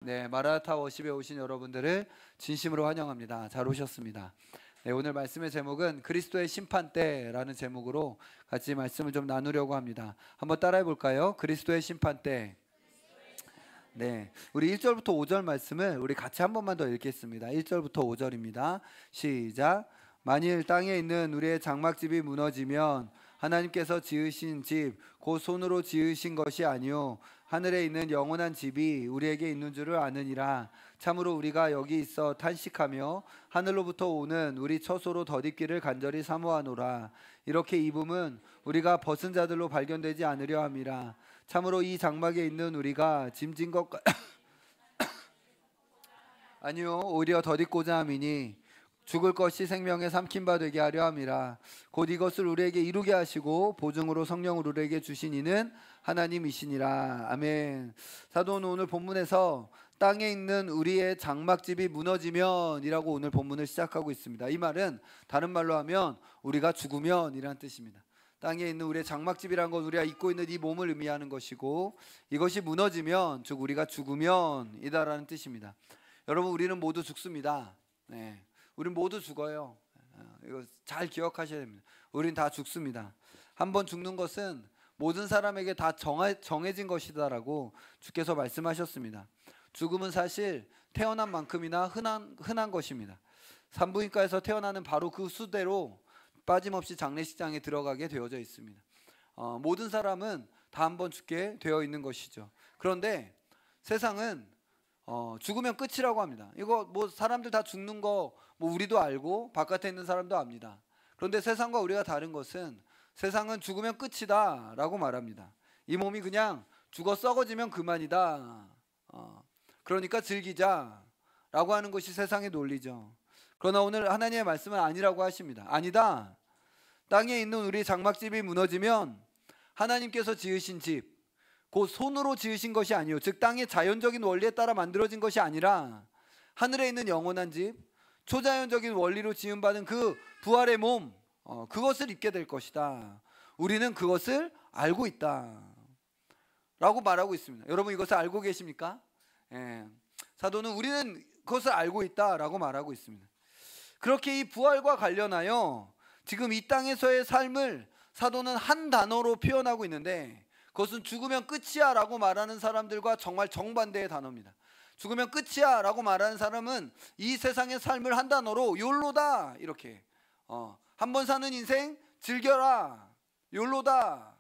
네, 마라나타 워십에 오신 여러분들을 진심으로 환영합니다. 잘 오셨습니다. 네, 오늘 말씀의 제목은 그리스도의 심판대라는 제목으로 같이 말씀을 좀 나누려고 합니다. 한번 따라해 볼까요? 그리스도의 심판대. 네, 우리 1절부터 5절 말씀을 우리 같이 한 번만 더 읽겠습니다. 1절부터 5절입니다. 시작. 만일 땅에 있는 우리의 장막집이 무너지면 하나님께서 지으신 집 곧 손으로 지으신 것이 아니요 하늘에 있는 영원한 집이 우리에게 있는 줄을 아느니라. 참으로 우리가 여기 있어 탄식하며 하늘로부터 오는 우리 처소로 덧입기를 간절히 사모하노라. 이렇게 입음은 우리가 벗은 자들로 발견되지 않으려 함이라. 참으로 이 장막에 있는 우리가 짐진 것 아니요 오히려 덧입고자 함이니 죽을 것이 생명의 삼킨 바 되게 하려 함이라. 곧 이것을 우리에게 이루게 하시고 보증으로 성령을 우리에게 주신 이는 하나님이시니라. 아멘. 사도는 오늘 본문에서 땅에 있는 우리의 장막집이 무너지면 이라고 오늘 본문을 시작하고 있습니다. 이 말은 다른 말로 하면 우리가 죽으면 이라는 뜻입니다. 땅에 있는 우리의 장막집이란 건 우리가 입고 있는 이 몸을 의미하는 것이고, 이것이 무너지면 즉 우리가 죽으면 이다라는 뜻입니다. 여러분, 우리는 모두 죽습니다. 네, 우린 모두 죽어요. 이거 잘 기억하셔야 됩니다. 우린 다 죽습니다. 한번 죽는 것은 모든 사람에게 다 정해진 것이다라고 주께서 말씀하셨습니다. 죽음은 사실 태어난 만큼이나 흔한 것입니다. 산부인과에서 태어나는 바로 그 수대로 빠짐없이 장례식장에 들어가게 되어져 있습니다. 모든 사람은 다 한번 죽게 되어 있는 것이죠. 그런데 세상은 죽으면 끝이라고 합니다. 이거 뭐 사람들 다 죽는 거 뭐 우리도 알고 바깥에 있는 사람도 압니다. 그런데 세상과 우리가 다른 것은 세상은 죽으면 끝이다 라고 말합니다. 이 몸이 그냥 죽어 썩어지면 그만이다. 그러니까 즐기자 라고 하는 것이 세상의 논리죠. 그러나 오늘 하나님의 말씀은 아니라고 하십니다. 아니다. 땅에 있는 우리 장막집이 무너지면 하나님께서 지으신 집, 곧 손으로 지으신 것이 아니요 즉 땅의 자연적인 원리에 따라 만들어진 것이 아니라 하늘에 있는 영원한 집, 초자연적인 원리로 지음받은 그 부활의 몸, 그것을 입게 될 것이다. 우리는 그것을 알고 있다 라고 말하고 있습니다. 여러분, 이것을 알고 계십니까? 사도는 우리는 그것을 알고 있다 라고 말하고 있습니다. 그렇게 이 부활과 관련하여 지금 이 땅에서의 삶을 사도는 한 단어로 표현하고 있는데, 그것은 죽으면 끝이야 라고 말하는 사람들과 정말 정반대의 단어입니다. 죽으면 끝이야 라고 말하는 사람은 이 세상의 삶을 한 단어로 욜로다, 이렇게 한번 사는 인생 즐겨라, 욜로다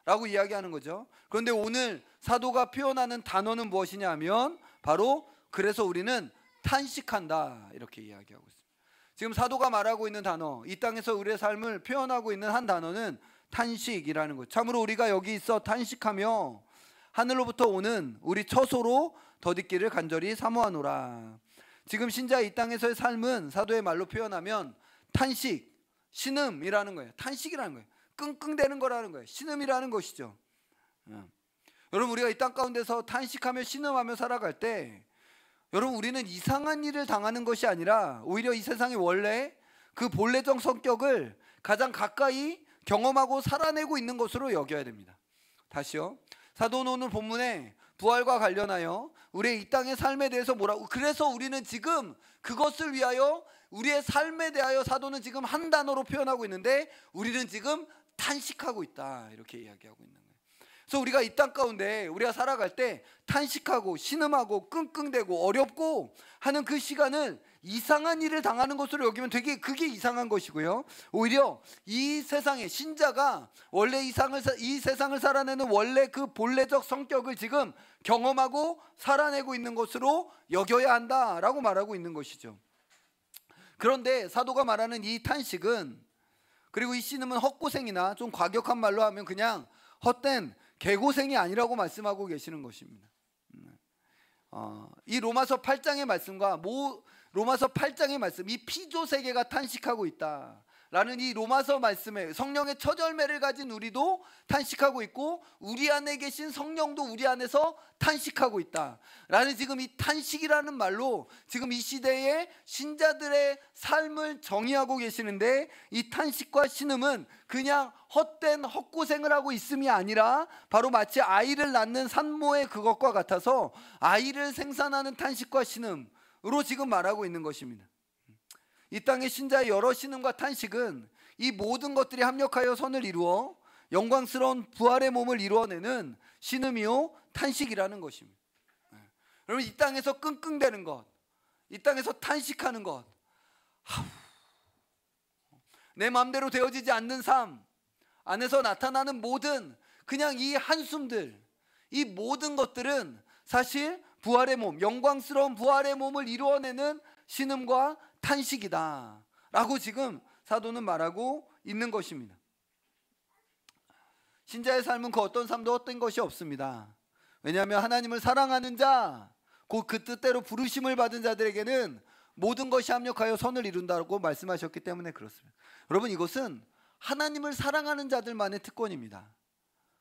라고 이야기하는 거죠. 그런데 오늘 사도가 표현하는 단어는 무엇이냐 하면 바로 그래서 우리는 탄식한다, 이렇게 이야기하고 있습니다. 지금 사도가 말하고 있는 단어, 이 땅에서 우리의 삶을 표현하고 있는 한 단어는 탄식이라는 것. 참으로 우리가 여기 있어 탄식하며 하늘로부터 오는 우리 처소로 덧입기를 간절히 사모하노라. 지금 신자의 이 땅에서의 삶은 사도의 말로 표현하면 탄식, 신음이라는 거예요. 탄식이라는 거예요. 끙끙대는 거라는 거예요. 신음이라는 것이죠. 여러분, 우리가 이 땅 가운데서 탄식하며 신음하며 살아갈 때 여러분, 우리는 이상한 일을 당하는 것이 아니라 오히려 이 세상의 원래 그 본래적 성격을 가장 가까이 경험하고 살아내고 있는 것으로 여겨야 됩니다. 다시요. 사도는 오늘 본문에 부활과 관련하여 우리의 이 땅의 삶에 대해서 뭐라고, 그래서 우리는 지금 그것을 위하여 우리의 삶에 대하여 사도는 지금 한 단어로 표현하고 있는데 우리는 지금 탄식하고 있다, 이렇게 이야기하고 있는 거예요. 그래서 우리가 이 땅 가운데 우리가 살아갈 때 탄식하고 신음하고 끙끙대고 어렵고 하는 그 시간을 이상한 일을 당하는 것으로 여기면 되게 그게 이상한 것이고요. 오히려 이 세상의 신자가 원래 이 세상을 살아내는 원래 그 본래적 성격을 지금 경험하고 살아내고 있는 것으로 여겨야 한다라고 말하고 있는 것이죠. 그런데 사도가 말하는 이 탄식은, 그리고 이 신음은 헛고생이나 좀 과격한 말로 하면 그냥 헛된 개고생이 아니라고 말씀하고 계시는 것입니다. 이 로마서 8장의 말씀과 로마서 8장의 말씀, 이 피조 세계가 탄식하고 있다 라는 이 로마서 말씀에 성령의 첫 열매를 가진 우리도 탄식하고 있고, 우리 안에 계신 성령도 우리 안에서 탄식하고 있다 라는, 지금 이 탄식이라는 말로 지금 이 시대의 신자들의 삶을 정의하고 계시는데, 이 탄식과 신음은 그냥 헛된 헛고생을 하고 있음이 아니라 바로 마치 아이를 낳는 산모의 그것과 같아서 아이를 생산하는 탄식과 신음으로 지금 말하고 있는 것입니다. 이 땅의 신자의 여러 신음과 탄식은 이 모든 것들이 합력하여 선을 이루어 영광스러운 부활의 몸을 이루어내는 신음이요 탄식이라는 것입니다. 여러분, 이 땅에서 끙끙대는 것, 이 땅에서 탄식하는 것, 내 마음대로 되어지지 않는 삶 안에서 나타나는 모든 그냥 이 한숨들, 이 모든 것들은 사실 부활의 몸, 영광스러운 부활의 몸을 이루어내는 신음과 탄식이다 라고 지금 사도는 말하고 있는 것입니다. 신자의 삶은 그 어떤 삶도 헛된 것이 없습니다. 왜냐하면 하나님을 사랑하는 자, 곧 그 뜻대로 부르심을 받은 자들에게는 모든 것이 합력하여 선을 이룬다고 말씀하셨기 때문에 그렇습니다. 여러분, 이것은 하나님을 사랑하는 자들만의 특권입니다.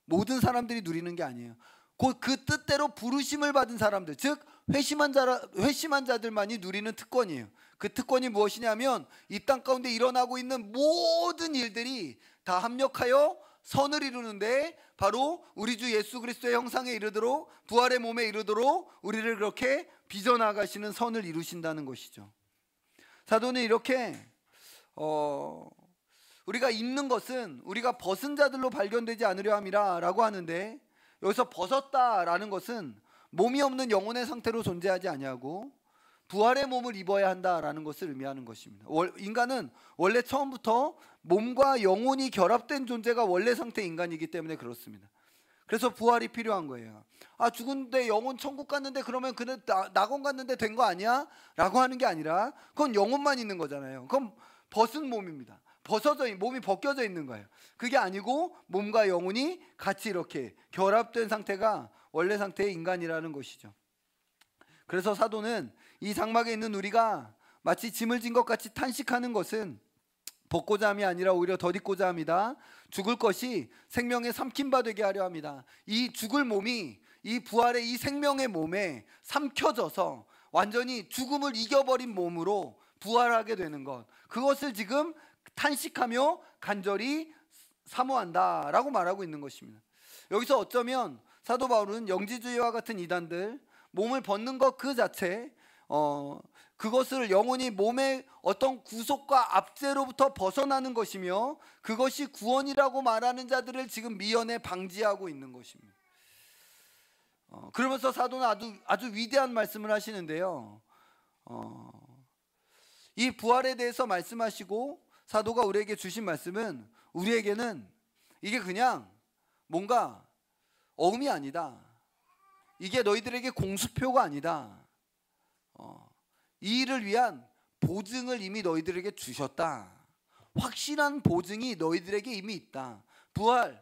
모든 사람들이 누리는 게 아니에요. 곧 그 뜻대로 부르심을 받은 사람들, 즉 회심한 자들만이 누리는 특권이에요. 그 특권이 무엇이냐면 이 땅 가운데 일어나고 있는 모든 일들이 다 합력하여 선을 이루는데, 바로 우리 주 예수 그리스도의 형상에 이르도록, 부활의 몸에 이르도록 우리를 그렇게 빚어나가시는 선을 이루신다는 것이죠. 사도는 이렇게 우리가 입는 것은 우리가 벗은 자들로 발견되지 않으려 함이라 라고 하는데, 여기서 벗었다라는 것은 몸이 없는 영혼의 상태로 존재하지 아니하고 부활의 몸을 입어야 한다라는 것을 의미하는 것입니다. 인간은 원래 처음부터 몸과 영혼이 결합된 존재가 원래 상태의 인간이기 때문에 그렇습니다. 그래서 부활이 필요한 거예요. 죽은데 영혼 천국 갔는데 그러면 그는 낙원 갔는데 된 거 아니야? 라고 하는 게 아니라, 그건 영혼만 있는 거잖아요. 그건 벗은 몸입니다. 몸이 벗겨져 있는 거예요. 그게 아니고 몸과 영혼이 같이 이렇게 결합된 상태가 원래 상태의 인간이라는 것이죠. 그래서 사도는 이 장막에 있는 우리가 마치 짐을 진 것 같이 탄식하는 것은 벗고자 함이 아니라 오히려 덧입고자 함이다. 죽을 것이 생명에 삼킨 바 되게 하려 합니다. 이 죽을 몸이 이 부활의 이 생명의 몸에 삼켜져서 완전히 죽음을 이겨버린 몸으로 부활하게 되는 것, 그것을 지금 탄식하며 간절히 사모한다 라고 말하고 있는 것입니다. 여기서 어쩌면 사도 바울은 영지주의와 같은 이단들, 몸을 벗는 것 그 자체, 그것을 영혼이 몸의 어떤 구속과 압제로부터 벗어나는 것이며 그것이 구원이라고 말하는 자들을 지금 미연에 방지하고 있는 것입니다. 그러면서 사도는 아주 위대한 말씀을 하시는데요. 이 부활에 대해서 말씀하시고 사도가 우리에게 주신 말씀은, 우리에게는 이게 그냥 뭔가 어음이 아니다. 이게 너희들에게 공수표가 아니다. 이 일을 위한 보증을 이미 너희들에게 주셨다. 확실한 보증이 너희들에게 이미 있다.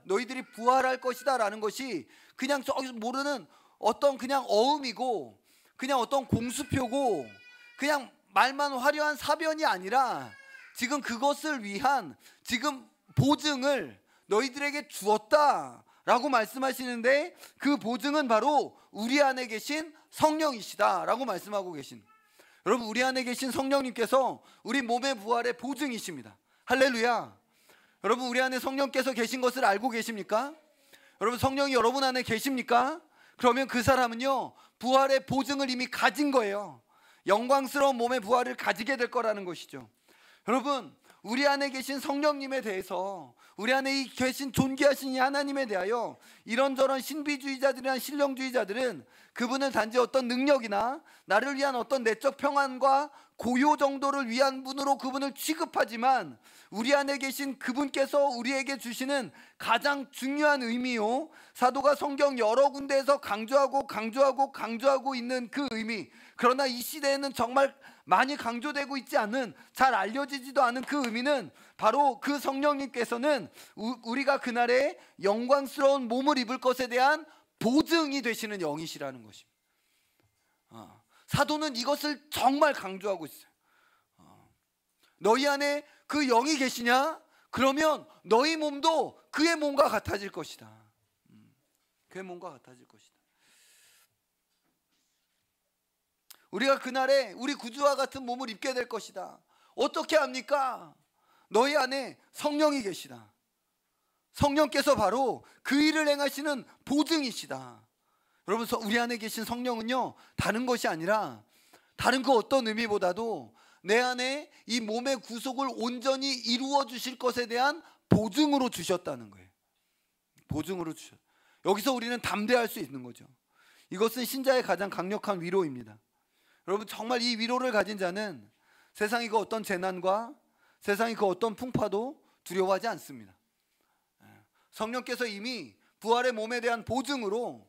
너희들이 부활할 것이다 라는 것이 그냥 저기서 모르는 어떤 그냥 어음이고, 그냥 어떤 공수표고, 그냥 말만 화려한 사변이 아니라 지금 그것을 위한 지금 보증을 너희들에게 주었다 라고 말씀하시는데, 그 보증은 바로 우리 안에 계신 성령이시다 라고 말씀하고 계신, 여러분, 우리 안에 계신 성령님께서 우리 몸의 부활의 보증이십니다. 할렐루야. 여러분, 우리 안에 성령께서 계신 것을 알고 계십니까? 여러분, 성령이 여러분 안에 계십니까? 그러면 그 사람은요, 부활의 보증을 이미 가진 거예요. 영광스러운 몸의 부활을 가지게 될 거라는 것이죠. 여러분, 우리 안에 계신 성령님에 대해서, 우리 안에 계신 존귀하신 이 하나님에 대하여 이런저런 신비주의자들이나 신령주의자들은 그분을 단지 어떤 능력이나 나를 위한 어떤 내적 평안과 고요 정도를 위한 분으로 그분을 취급하지만, 우리 안에 계신 그분께서 우리에게 주시는 가장 중요한 의미요, 사도가 성경 여러 군데에서 강조하고 있는 그 의미, 그러나 이 시대에는 정말 많이 강조되고 있지 않은, 잘 알려지지도 않은 그 의미는 바로 그 성령님께서는 우리가 그날에 영광스러운 몸을 입을 것에 대한 보증이 되시는 영이시라는 것입니다. 사도는 이것을 정말 강조하고 있어요. 너희 안에 그 영이 계시냐? 그러면 너희 몸도 그의 몸과 같아질 것이다. 그의 몸과 같아질 것이다. 우리가 그날에 우리 구주와 같은 몸을 입게 될 것이다. 어떻게 합니까? 너희 안에 성령이 계시다. 성령께서 바로 그 일을 행하시는 보증이시다. 여러분, 우리 안에 계신 성령은요, 다른 것이 아니라 다른 그 어떤 의미보다도 내 안에 이 몸의 구속을 온전히 이루어 주실 것에 대한 보증으로 주셨다는 거예요. 보증으로 주셨. 여기서 우리는 담대할 수 있는 거죠. 이것은 신자의 가장 강력한 위로입니다. 여러분, 정말 이 위로를 가진 자는 세상의 그 어떤 재난과 세상의 그 어떤 풍파도 두려워하지 않습니다. 성령께서 이미 부활의 몸에 대한 보증으로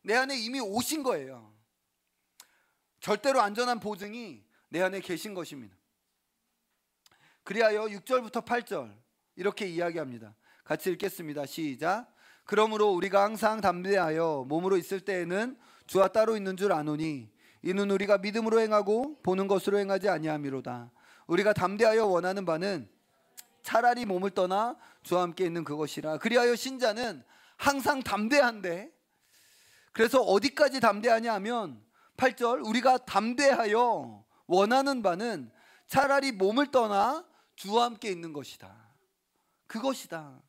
내 안에 이미 오신 거예요. 절대로 안전한 보증이 내 안에 계신 것입니다. 그리하여 6절부터 8절 이렇게 이야기합니다. 같이 읽겠습니다. 시작. 그러므로 우리가 항상 담대하여 몸으로 있을 때에는 주와 따로 있는 줄 아노니 이는 우리가 믿음으로 행하고 보는 것으로 행하지 아니함이로다. 우리가 담대하여 원하는 바는 차라리 몸을 떠나 주와 함께 있는 그것이라. 그리하여 신자는 항상 담대한데, 그래서 어디까지 담대하냐 하면 8절, 우리가 담대하여 원하는 바는 차라리 몸을 떠나 주와 함께 있는 것이다. 그것이다.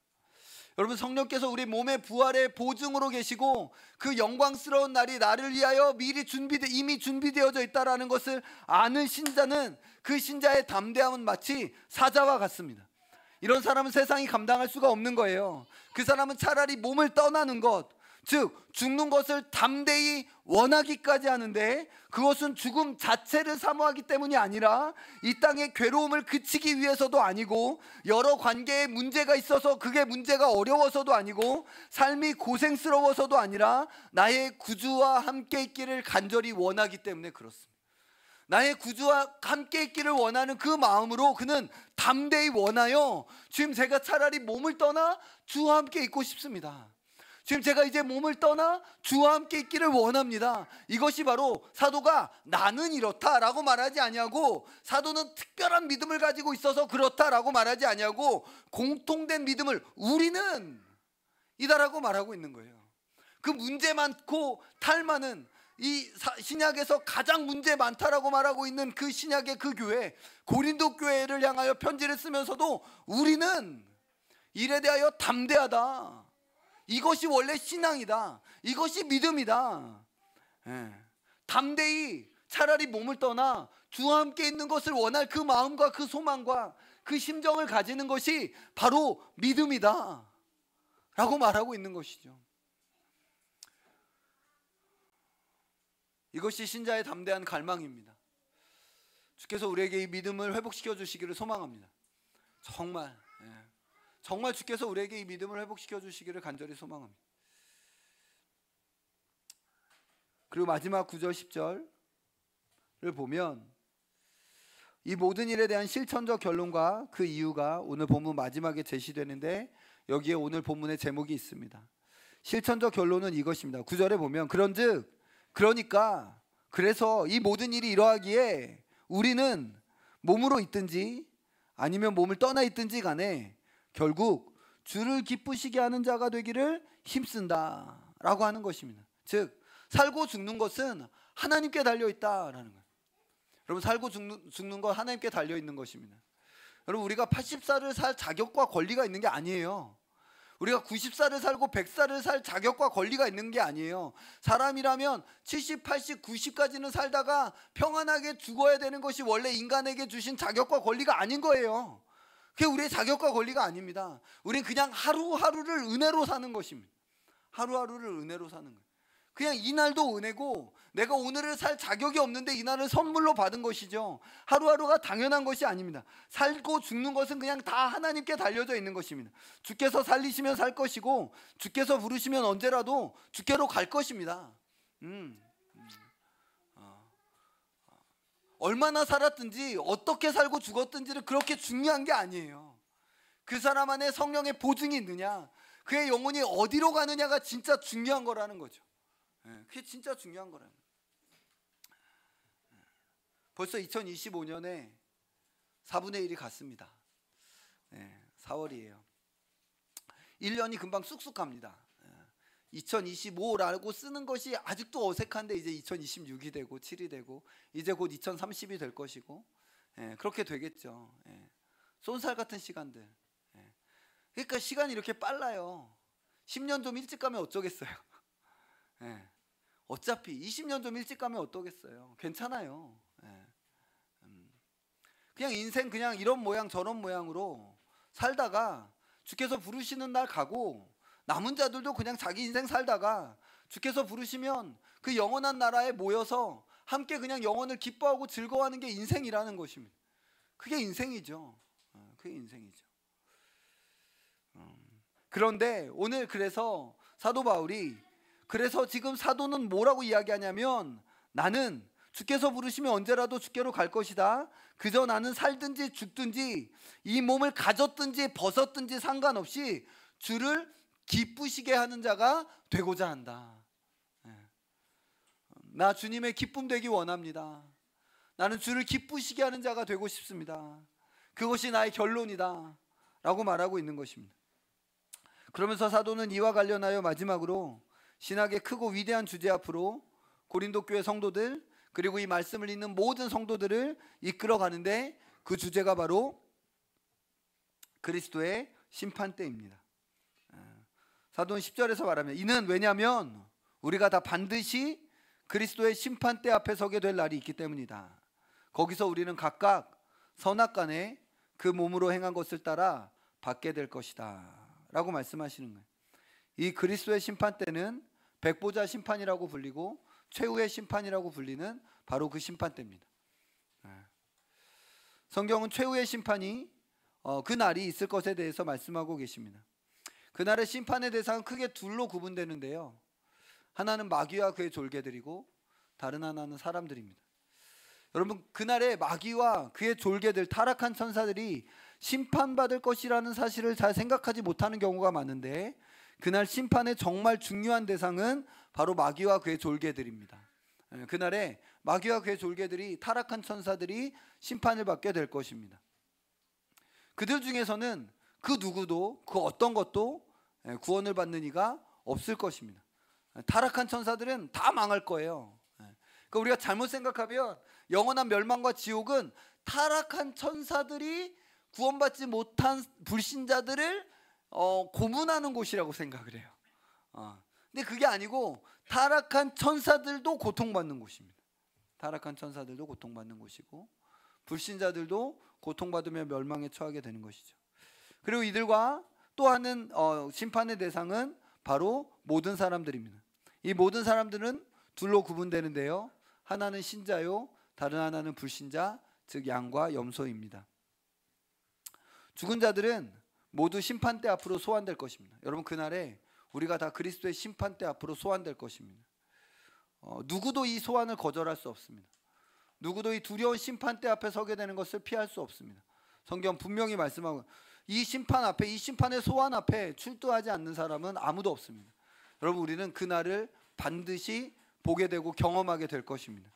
여러분, 성령께서 우리 몸의 부활의 보증으로 계시고 그 영광스러운 날이 나를 위하여 이미 준비되어져 있다라는 것을 아는 신자는, 그 신자의 담대함은 마치 사자와 같습니다. 이런 사람은 세상이 감당할 수가 없는 거예요. 그 사람은 차라리 몸을 떠나는 것, 즉 죽는 것을 담대히 원하기까지 하는데, 그것은 죽음 자체를 사모하기 때문이 아니라 이 땅의 괴로움을 그치기 위해서도 아니고, 여러 관계에 문제가 있어서 그게 문제가 어려워서도 아니고, 삶이 고생스러워서도 아니라 나의 구주와 함께 있기를 간절히 원하기 때문에 그렇습니다. 나의 구주와 함께 있기를 원하는 그 마음으로 그는 담대히 원하여, 지금 제가 차라리 몸을 떠나 주와 함께 있고 싶습니다. 지금 제가 이제 몸을 떠나 주와 함께 있기를 원합니다. 이것이 바로 사도가 나는 이렇다라고 말하지 아니하고, 사도는 특별한 믿음을 가지고 있어서 그렇다라고 말하지 아니하고, 공통된 믿음을 우리는 이다라고 말하고 있는 거예요. 그 문제 많고 탈 많은 이 신약에서 가장 문제 많다라고 말하고 있는 그 신약의 그 교회, 고린도 교회를 향하여 편지를 쓰면서도 우리는 일에 대하여 담대하다. 이것이 원래 신앙이다. 이것이 믿음이다. 담대히 차라리 몸을 떠나 주와 함께 있는 것을 원할 그 마음과 그 소망과 그 심정을 가지는 것이 바로 믿음이다 라고 말하고 있는 것이죠. 이것이 신자의 담대한 갈망입니다. 주께서 우리에게 이 믿음을 회복시켜 주시기를 소망합니다. 정말 주께서 우리에게 이 믿음을 회복시켜 주시기를 간절히 소망합니다. 그리고 마지막 9절 10절을 보면 이 모든 일에 대한 실천적 결론과 그 이유가 오늘 본문 마지막에 제시되는데, 여기에 오늘 본문의 제목이 있습니다. 실천적 결론은 이것입니다. 9절에 보면 그러니까 그래서 이 모든 일이 이러하기에 우리는 몸으로 있든지 아니면 몸을 떠나 있든지 간에 결국 주를 기쁘시게 하는 자가 되기를 힘쓴다 라고 하는 것입니다. 즉 살고 죽는 것은 하나님께 달려있다라는 거예요. 여러분, 살고 죽는 건 하나님께 달려있는 것입니다. 여러분, 우리가 80살을 살 자격과 권리가 있는 게 아니에요. 우리가 90살을 살고 100살을 살 자격과 권리가 있는 게 아니에요. 사람이라면 70, 80, 90까지는 살다가 평안하게 죽어야 되는 것이 원래 인간에게 주신 자격과 권리가 아닌 거예요. 그게 우리의 자격과 권리가 아닙니다. 우리는 그냥 하루하루를 은혜로 사는 것입니다. 하루하루를 은혜로 사는 거예요. 그냥 이날도 은혜고, 내가 오늘을 살 자격이 없는데 이날을 선물로 받은 것이죠. 하루하루가 당연한 것이 아닙니다. 살고 죽는 것은 그냥 다 하나님께 달려져 있는 것입니다. 주께서 살리시면 살 것이고, 주께서 부르시면 언제라도 주께로 갈 것입니다. 얼마나 살았든지 어떻게 살고 죽었든지는 그렇게 중요한 게 아니에요. 그 사람 안에 성령의 보증이 있느냐, 그의 영혼이 어디로 가느냐가 진짜 중요한 거라는 거죠. 그게 진짜 중요한 거라는 거예요. 벌써 2025년에 4분의 1이 갔습니다. 4월이에요. 1년이 금방 쑥쑥 갑니다. 2025라고 쓰는 것이 아직도 어색한데 이제 2026이 되고 7이 되고 이제 곧 2030이 될 것이고 그렇게 되겠죠. 쏜살 같은 시간들. 그러니까 시간이 이렇게 빨라요. 10년 좀 일찍 가면 어쩌겠어요. 어차피 20년 좀 일찍 가면 어떠겠어요. 괜찮아요. 그냥 인생 그냥 이런 모양 저런 모양으로 살다가 주께서 부르시는 날 가고, 남은 자들도 그냥 자기 인생 살다가 주께서 부르시면 그 영원한 나라에 모여서 함께 그냥 영혼을 기뻐하고 즐거워하는 게 인생이라는 것입니다. 그게 인생이죠. 그게 인생이죠. 그런데 오늘 그래서 사도 바울이, 그래서 지금 사도는 뭐라고 이야기하냐면, 나는 주께서 부르시면 언제라도 주께로 갈 것이다. 그저 나는 살든지 죽든지 이 몸을 가졌든지 벗었든지 상관없이 주를 기쁘시게 하는 자가 되고자 한다. 나 주님의 기쁨 되기 원합니다. 나는 주를 기쁘시게 하는 자가 되고 싶습니다. 그것이 나의 결론이다 라고 말하고 있는 것입니다. 그러면서 사도는 이와 관련하여 마지막으로 신학의 크고 위대한 주제 앞으로 고린도 교회 성도들, 그리고 이 말씀을 읽는 모든 성도들을 이끌어 가는데, 그 주제가 바로 그리스도의 심판대입니다. 사도는 10절에서 말하면, 이는 왜냐하면 우리가 다 반드시 그리스도의 심판대 앞에 서게 될 날이 있기 때문이다. 거기서 우리는 각각 선악간에 그 몸으로 행한 것을 따라 받게 될 것이다 라고 말씀하시는 거예요. 이 그리스도의 심판대는 백보자 심판이라고 불리고 최후의 심판이라고 불리는 바로 그 심판대입니다. 성경은 최후의 심판이 그 날이 있을 것에 대해서 말씀하고 계십니다. 그날의 심판의 대상은 크게 둘로 구분되는데요, 하나는 마귀와 그의 졸개들이고 다른 하나는 사람들입니다. 여러분, 그날에 마귀와 그의 졸개들, 타락한 천사들이 심판받을 것이라는 사실을 잘 생각하지 못하는 경우가 많은데, 그날 심판의 정말 중요한 대상은 바로 마귀와 그의 졸개들입니다. 그날에 마귀와 그의 졸개들이, 타락한 천사들이 심판을 받게 될 것입니다. 그들 중에서는 그 누구도, 그 어떤 것도 구원을 받는 이가 없을 것입니다. 타락한 천사들은 다 망할 거예요. 그러니까 우리가 잘못 생각하면 영원한 멸망과 지옥은 타락한 천사들이 구원받지 못한 불신자들을 고문하는 곳이라고 생각을 해요. 근데 그게 아니고 타락한 천사들도 고통받는 곳입니다. 타락한 천사들도 고통받는 곳이고 불신자들도 고통받으며 멸망에 처하게 되는 것이죠. 그리고 이들과 또 하는 심판의 대상은 바로 모든 사람들입니다. 이 모든 사람들은 둘로 구분되는데요, 하나는 신자요, 다른 하나는 불신자, 즉 양과 염소입니다. 죽은 자들은 모두 심판대 앞으로 소환될 것입니다. 여러분, 그날에 우리가 다 그리스도의 심판대 앞으로 소환될 것입니다. 누구도 이 소환을 거절할 수 없습니다. 누구도 이 두려운 심판대 앞에 서게 되는 것을 피할 수 없습니다. 성경 분명히 말씀하고, 이 심판 앞에, 이 심판의 소환 앞에 출두하지 않는 사람은 아무도 없습니다. 여러분, 우리는 그날을 반드시 보게 되고 경험하게 될 것입니다.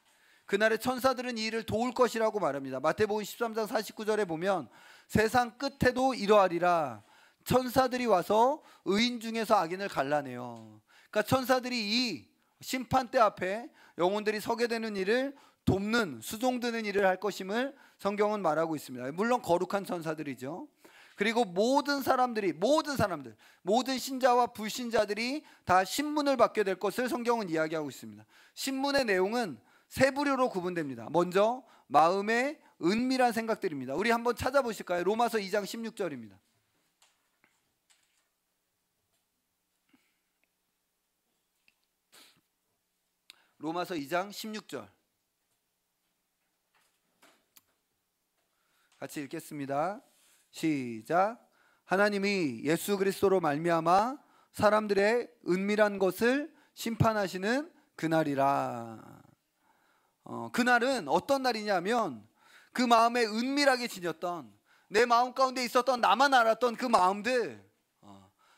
그날에 천사들은 이 일을 도울 것이라고 말합니다. 마태복음 13장 49절에 보면, 세상 끝에도 이러하리라, 천사들이 와서 의인 중에서 악인을 갈라내요. 그러니까 천사들이 이 심판대 앞에 영혼들이 서게 되는 일을 돕는, 수종드는 일을 할 것임을 성경은 말하고 있습니다. 물론 거룩한 천사들이죠. 그리고 모든 사람들, 모든 신자와 불신자들이 다 신문을 받게 될 것을 성경은 이야기하고 있습니다. 신문의 내용은 세 부류로 구분됩니다. 먼저 마음의 은밀한 생각들입니다. 우리 한번 찾아보실까요? 로마서 2장 16절입니다. 로마서 2장 16절 같이 읽겠습니다. 시작. 하나님이 예수 그리스도로 말미암아 사람들의 은밀한 것을 심판하시는 그날이라. 그날은 어떤 날이냐면, 그 마음에 은밀하게 지녔던, 내 마음 가운데 있었던, 나만 알았던 그 마음들,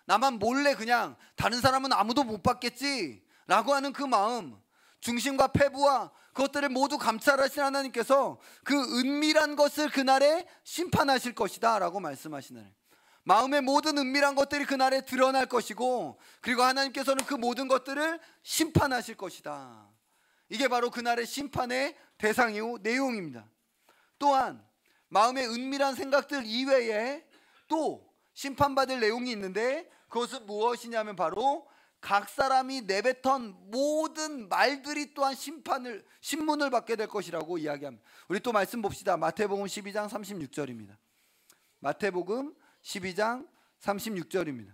나만 몰래 그냥 다른 사람은 아무도 못 봤겠지 라고 하는 그 마음, 중심과 폐부와 그것들을 모두 감찰하신 하나님께서 그 은밀한 것을 그날에 심판하실 것이다 라고 말씀하시는, 마음의 모든 은밀한 것들이 그날에 드러날 것이고, 그리고 하나님께서는 그 모든 것들을 심판하실 것이다. 이게 바로 그날의 심판의 대상이고 내용입니다. 또한 마음의 은밀한 생각들 이외에 또 심판받을 내용이 있는데, 그것은 무엇이냐면 바로 각 사람이 내뱉은 모든 말들이 또한 신문을 받게 될 것이라고 이야기합니다. 우리 또 말씀 봅시다. 마태복음 12장 36절입니다. 마태복음 12장 36절입니다.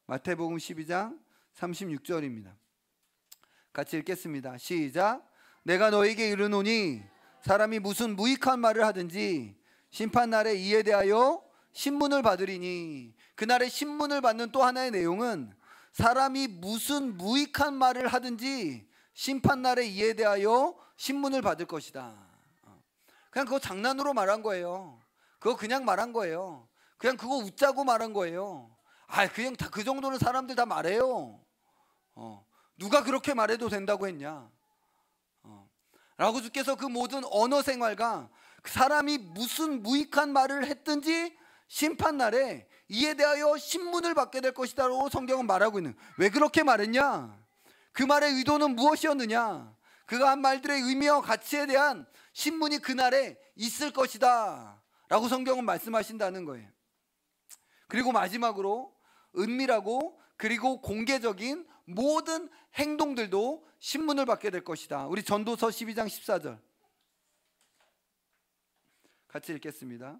마태복음 12장 36절입니다. 같이 읽겠습니다. 시작. 내가 너에게 이르노니 사람이 무슨 무익한 말을 하든지 심판날에 이에 대하여 신문을 받으리니. 그날의 신문을 받는 또 하나의 내용은 사람이 무슨 무익한 말을 하든지 심판날에 이에 대하여 신문을 받을 것이다. 그냥 그거 장난으로 말한 거예요. 그거 그냥 말한 거예요. 그냥 그거 웃자고 말한 거예요. 그냥 다 그 정도는 사람들 다 말해요. 누가 그렇게 말해도 된다고 했냐? 라고 주께서 그 모든 언어 생활과 사람이 무슨 무익한 말을 했든지 심판날에 이에 대하여 신문을 받게 될 것이다 라고 성경은 말하고 있는. 왜 그렇게 말했냐? 그 말의 의도는 무엇이었느냐? 그가 한 말들의 의미와 가치에 대한 신문이 그날에 있을 것이다 라고 성경은 말씀하신다는 거예요. 그리고 마지막으로 은밀하고 그리고 공개적인 모든 행동들도 신문을 받게 될 것이다. 우리 전도서 12장 14절 같이 읽겠습니다.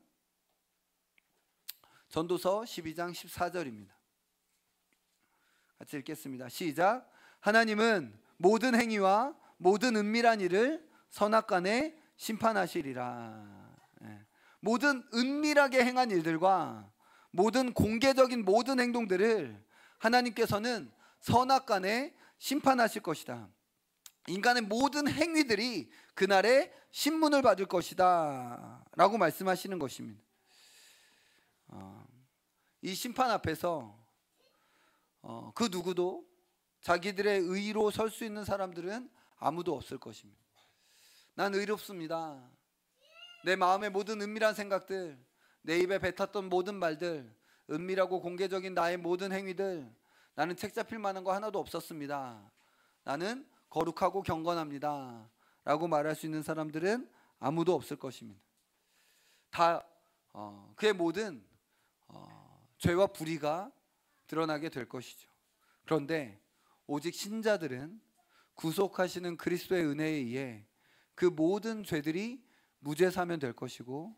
전도서 12장 14절입니다. 같이 읽겠습니다. 시작. 하나님은 모든 행위와 모든 은밀한 일을 선악간에 심판하시리라. 모든 은밀하게 행한 일들과 모든 공개적인 모든 행동들을 하나님께서는 선악간에 심판하실 것이다. 인간의 모든 행위들이 그날에 신문을 받을 것이다 라고 말씀하시는 것입니다. 이 심판 앞에서 그 누구도 자기들의 의로 설 수 있는 사람들은 아무도 없을 것입니다. 난 의롭습니다. 내 마음의 모든 은밀한 생각들, 내 입에 뱉었던 모든 말들, 은밀하고 공개적인 나의 모든 행위들, 나는 책 잡힐 만한 거 하나도 없었습니다. 나는 거룩하고 경건합니다 라고 말할 수 있는 사람들은 아무도 없을 것입니다. 다 그의 모든 죄와 불의가 드러나게 될 것이죠. 그런데 오직 신자들은 구속하시는 그리스도의 은혜에 의해 그 모든 죄들이 무죄 사면 될 것이고,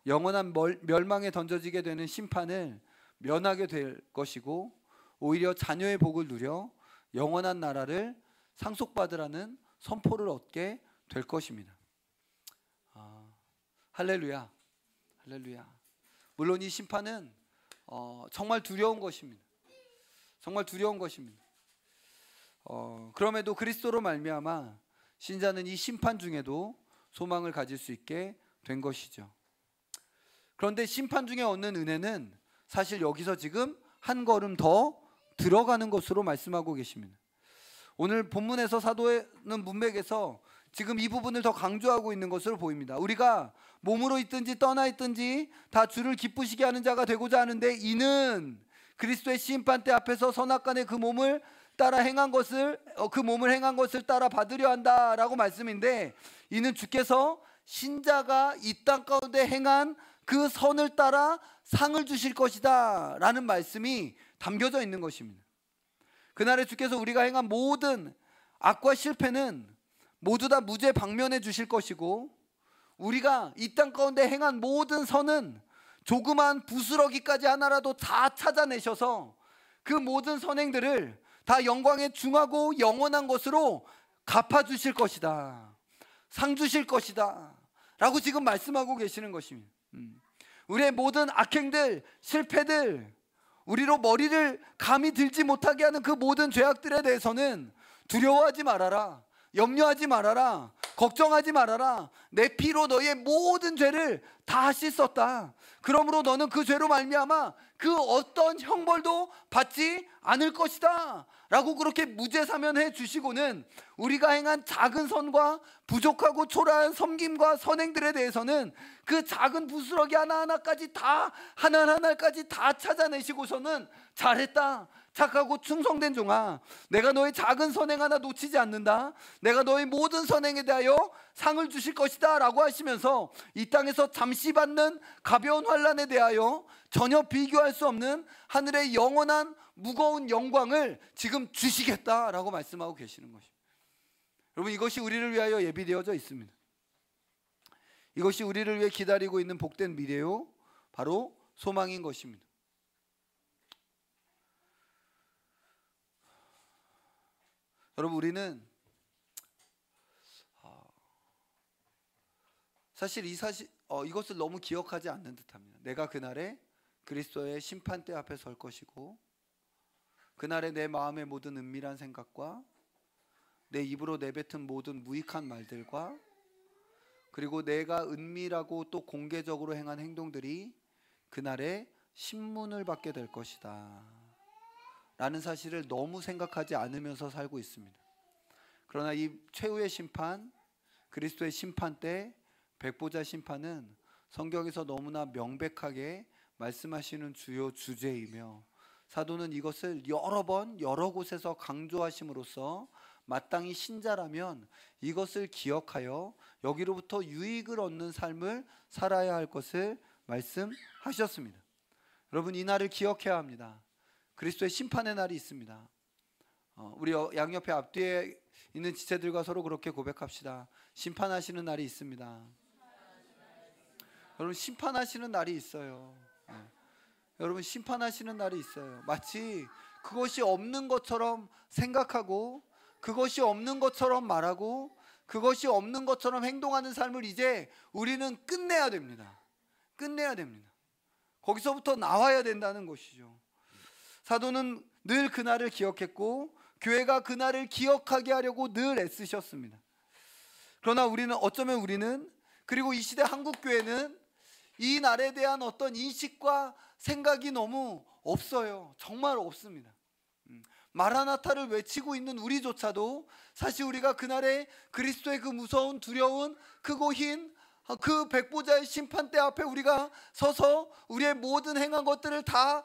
영원한 멸망에 던져지게 되는 심판을 면하게 될 것이고, 오히려 자녀의 복을 누려 영원한 나라를 상속받으라는 선포를 얻게 될 것입니다. 할렐루야, 할렐루야. 물론 이 심판은 정말 두려운 것입니다. 정말 두려운 것입니다. 그럼에도 그리스도로 말미암아 신자는 이 심판 중에도 소망을 가질 수 있게 된 것이죠. 그런데 심판 중에 얻는 은혜는 사실 여기서 지금 한 걸음 더 들어가는 것으로 말씀하고 계십니다. 오늘 본문에서 사도는 문맥에서 지금 이 부분을 더 강조하고 있는 것으로 보입니다. 우리가 몸으로 있든지 떠나 있든지 다 주를 기쁘시게 하는 자가 되고자 하는데, 이는 그리스도의 심판대 앞에서 선악간의 그 몸을 따라 행한 것을 그 몸을 행한 것을 따라 받으려 한다라고 말씀인데, 이는 주께서 신자가 이 땅 가운데 행한 그 선을 따라 상을 주실 것이다 라는 말씀이 담겨져 있는 것입니다. 그날에 주께서 우리가 행한 모든 악과 실패는 모두 다 무죄 방면해 주실 것이고, 우리가 이 땅 가운데 행한 모든 선은 조그만 부스러기까지 하나라도 다 찾아내셔서 그 모든 선행들을 다 영광에 중하고 영원한 것으로 갚아주실 것이다, 상 주실 것이다 라고 지금 말씀하고 계시는 것입니다. 우리의 모든 악행들, 실패들, 우리로 머리를 감히 들지 못하게 하는 그 모든 죄악들에 대해서는 두려워하지 말아라, 염려하지 말아라. 걱정하지 말아라. 내 피로 너의 모든 죄를 다 씻었다. 그러므로 너는 그 죄로 말미암아 그 어떤 형벌도 받지 않을 것이다 라고 그렇게 무죄사면해 주시고는 우리가 행한 작은 선과 부족하고 초라한 섬김과 선행들에 대해서는 그 작은 부스러기 하나하나까지 다 하나하나까지 다 찾아내시고서는 잘했다, 착하고 충성된 종아, 내가 너의 작은 선행 하나 놓치지 않는다, 내가 너의 모든 선행에 대하여 상을 주실 것이다 라고 하시면서 이 땅에서 잠시 받는 가벼운 환난에 대하여 전혀 비교할 수 없는 하늘의 영원한 무거운 영광을 지금 주시겠다라고 말씀하고 계시는 것입니다. 여러분, 이것이 우리를 위하여 예비되어져 있습니다. 이것이 우리를 위해 기다리고 있는 복된 미래요, 바로 소망인 것입니다. 여러분, 우리는 사실 이것을 너무 기억하지 않는 듯합니다. 내가 그날에 그리스도의 심판대 앞에 설 것이고, 그날에 내 마음의 모든 은밀한 생각과 내 입으로 내뱉은 모든 무익한 말들과 그리고 내가 은밀하고 또 공개적으로 행한 행동들이 그날에 신문을 받게 될 것이다 라는 사실을 너무 생각하지 않으면서 살고 있습니다. 그러나 이 최후의 심판, 그리스도의 심판 때 백보자 심판은 성경에서 너무나 명백하게 말씀하시는 주요 주제이며, 사도는 이것을 여러 번 여러 곳에서 강조하심으로써 마땅히 신자라면 이것을 기억하여 여기로부터 유익을 얻는 삶을 살아야 할 것을 말씀하셨습니다. 여러분, 이 날을 기억해야 합니다. 그리스도의 심판의 날이 있습니다. 우리 양옆에 앞뒤에 있는 지체들과 서로 그렇게 고백합시다. 심판하시는 날이 있습니다. 여러분, 심판하시는 날이 있어요. 여러분, 심판하시는 날이 있어요. 마치 그것이 없는 것처럼 생각하고 그것이 없는 것처럼 말하고 그것이 없는 것처럼 행동하는 삶을 이제 우리는 끝내야 됩니다. 끝내야 됩니다. 거기서부터 나와야 된다는 것이죠. 사도는 늘 그날을 기억했고 교회가 그날을 기억하게 하려고 늘 애쓰셨습니다. 그러나 어쩌면 우리는, 그리고 이 시대 한국교회는 이 날에 대한 어떤 인식과 생각이 너무 없어요. 정말 없습니다. 마라나타를 외치고 있는 우리조차도 사실 우리가 그날에 그리스도의 그 무서운 두려운 크고 흰 그 백보자의 심판대 앞에 우리가 서서 우리의 모든 행한 것들을 다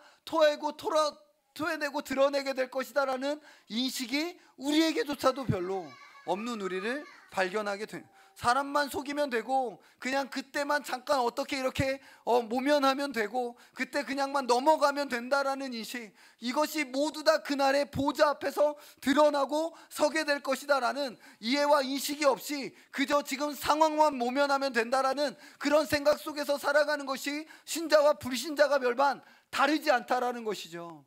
토해내고 드러내게 될 것이다 라는 인식이 우리에게조차도 별로 없는 우리를 발견하게 됩니다. 사람만 속이면 되고 그냥 그때만 잠깐 어떻게 이렇게 모면하면 되고 그때 그냥만 넘어가면 된다라는 인식, 이것이 모두 다 그날의 보좌 앞에서 드러나고 서게 될 것이다 라는 이해와 인식이 없이 그저 지금 상황만 모면하면 된다라는 그런 생각 속에서 살아가는 것이 신자와 불신자가 별반 다르지 않다라는 것이죠.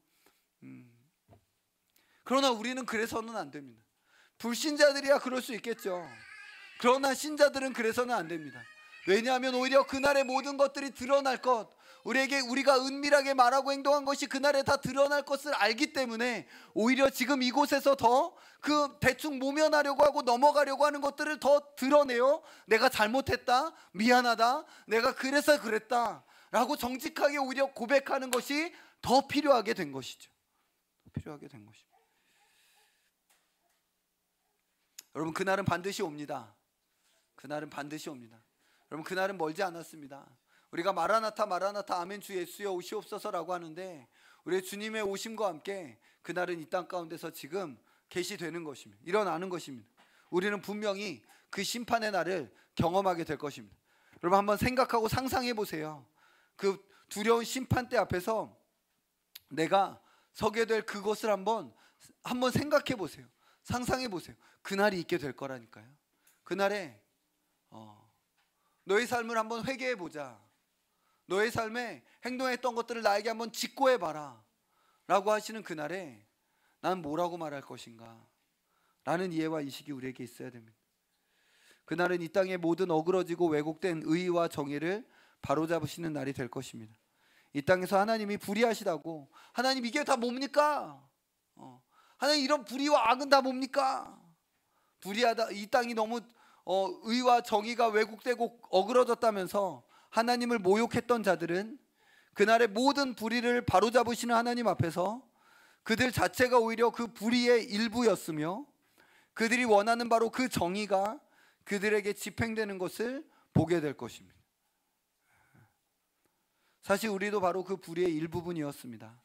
그러나 우리는 그래서는 안 됩니다. 불신자들이야 그럴 수 있겠죠. 그러나 신자들은 그래서는 안 됩니다. 왜냐하면 오히려 그날의 모든 것들이 드러날 것, 우리가 은밀하게 말하고 행동한 것이 그날에 다 드러날 것을 알기 때문에 오히려 지금 이곳에서 더 그 대충 모면하려고 하고 넘어가려고 하는 것들을 더 드러내요. 내가 잘못했다, 미안하다, 내가 그래서 그랬다 라고 정직하게 오히려 고백하는 것이 더 필요하게 된 것이죠. 필요하게 된 것입니다. 여러분, 그날은 반드시 옵니다. 그날은 반드시 옵니다. 여러분, 그날은 멀지 않았습니다. 우리가 마라나타 마라나타 아멘 주 예수여 오시옵소서라고 하는데 우리 주님의 오심과 함께 그날은 이 땅 가운데서 지금 계시되는 것입니다. 일어나는 것입니다. 우리는 분명히 그 심판의 날을 경험하게 될 것입니다. 여러분, 한번 생각하고 상상해 보세요. 그 두려운 심판대 앞에서 내가 서게 될 그것을 한번 생각해 보세요. 상상해 보세요. 그날이 있게 될 거라니까요. 그날에 너의 삶을 한번 회개해 보자. 너의 삶에 행동했던 것들을 나에게 한번 직고해 봐라 라고 하시는 그날에 난 뭐라고 말할 것인가 라는 이해와 인식이 우리에게 있어야 됩니다. 그날은 이 땅의 모든 어그러지고 왜곡된 의와 정의를 바로잡으시는 날이 될 것입니다. 이 땅에서 하나님이 불의하시다고, 하나님 이게 다 뭡니까? 하나님 이런 불의와 악은 다 뭡니까? 불의하다, 이 땅이 너무 의와 정의가 왜곡되고 어그러졌다면서 하나님을 모욕했던 자들은 그날의 모든 불의를 바로잡으시는 하나님 앞에서 그들 자체가 오히려 그 불의의 일부였으며 그들이 원하는 바로 그 정의가 그들에게 집행되는 것을 보게 될 것입니다. 사실 우리도 바로 그 불의의 일부분이었습니다.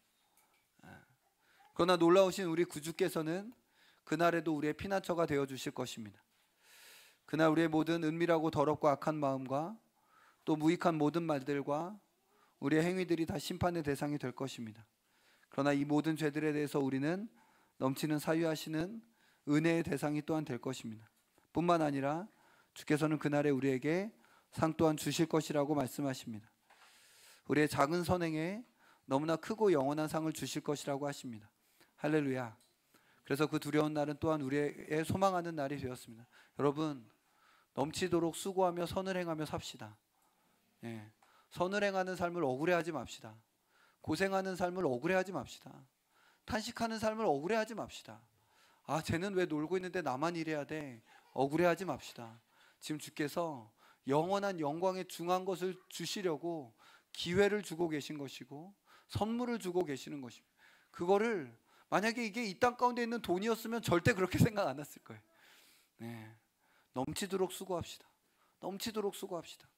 그러나 놀라우신 우리 구주께서는 그날에도 우리의 피난처가 되어 주실 것입니다. 그날 우리의 모든 은밀하고 더럽고 악한 마음과 또 무익한 모든 말들과 우리의 행위들이 다 심판의 대상이 될 것입니다. 그러나 이 모든 죄들에 대해서 우리는 넘치는 사유하시는 은혜의 대상이 또한 될 것입니다. 뿐만 아니라 주께서는 그날에 우리에게 상 또한 주실 것이라고 말씀하십니다. 우리의 작은 선행에 너무나 크고 영원한 상을 주실 것이라고 하십니다. 할렐루야. 그래서 그 두려운 날은 또한 우리의 소망하는 날이 되었습니다. 여러분, 넘치도록 수고하며 선을 행하며 삽시다. 선을 행하는 삶을 억울해하지 맙시다. 고생하는 삶을 억울해하지 맙시다. 탄식하는 삶을 억울해하지 맙시다. 아, 쟤는 왜 놀고 있는데 나만 이래야 돼? 억울해하지 맙시다. 지금 주께서 영원한 영광에 중한 것을 주시려고 기회를 주고 계신 것이고 선물을 주고 계시는 것입니다. 그거를 만약에 이게 이 땅 가운데 있는 돈이었으면 절대 그렇게 생각 안 했을 거예요. 넘치도록 수고합시다. 넘치도록 수고합시다.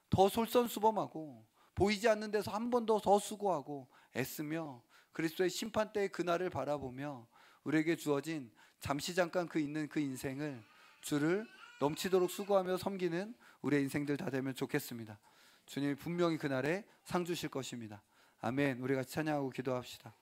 더 솔선수범하고 보이지 않는 데서 한 번 더 수고하고 애쓰며 그리스도의 심판 때의 그날을 바라보며 우리에게 주어진 잠시 잠깐 그 있는 그 인생을 주를 넘치도록 수고하며 섬기는 우리의 인생들 다 되면 좋겠습니다. 주님이 분명히 그날에 상 주실 것입니다. 아멘. 우리 같이 찬양하고 기도합시다.